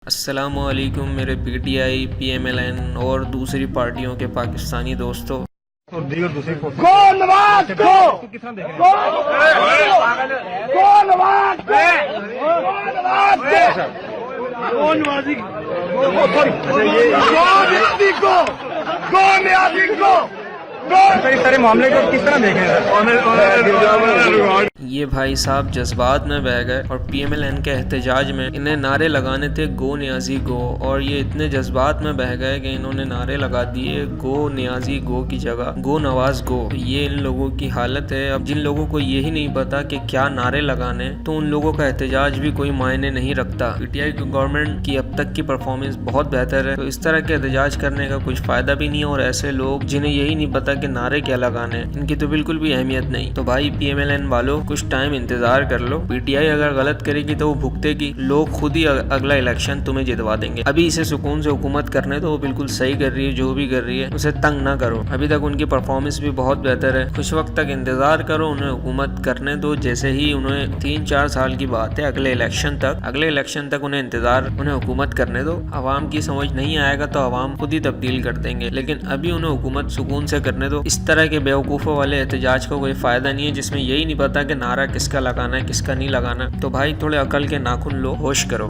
السلام علیکم میرے P T I P M L N اور دوسری پارٹیوں کے پاکستانی دوستوں. سارے معاملے کو کس طرح دیکھیں؟ یہ بھائی صاحب جذبات میں بہہ گئے اور پی ایم ایل این کے احتجاج میں انہیں نعرے لگانے تھے گو نیازی گو، اور یہ اتنے جذبات میں بہہ گئے کہ انہوں نے نعرے لگا دیے گو نیازی گو کی جگہ گو نواز گو. یہ ان لوگوں کی حالت ہے. اب جن لوگوں کو یہی نہیں پتا کہ کیا نعرے لگانے تو ان لوگوں کا احتجاج بھی کوئی معنی نہیں رکھتا. پی ٹی آئی کی گورنمنٹ کی اب تک کی پرفارمنس بہت بہتر ہے، تو اس طرح کے احتجاج کرنے کا کچھ فائدہ بھی نہیں ہے، اور ایسے لوگ جنہیں یہی نہیں پتا کہ نعرے کیا لگانے ان کی تو بالکل بھی اہمیت نہیں. تو بھائی پی ایم ایل این والوں کچھ ٹائم انتظار کر لو. پی ٹی آئی اگر غلط کرے گی تو وہ بھگتے گی، لوگ خود ہی اگلا الیکشن تمہیں جتوا دیں گے. ابھی اسے سکون سے حکومت کرنے تو وہ بالکل صحیح کر رہی ہے، جو بھی کر رہی ہے اسے تنگ نہ کرو. ابھی تک ان کی پرفارمنس بھی بہت بہتر ہے. کچھ وقت تک انتظار کرو، انہیں حکومت کرنے دو. جیسے ہی انہیں 3-4 سال کی بات ہے، اگلے الیکشن تک انہیں حکومت کرنے دو. عوام کی سمجھ نہیں آئے گا تو عوام خود ہی تبدیل کر دیں گے، لیکن ابھی انہیں حکومت سکون سے کرنے دو. اس طرح کے بیوقوفوں والے احتجاج کا کوئی فائدہ نہیں ہے جس میں یہی نہیں پتا کہ نعرہ کس کا لگانا ہے کس کا نہیں لگانا. تو بھائی تھوڑے عقل کے ناخن لو، ہوش کرو.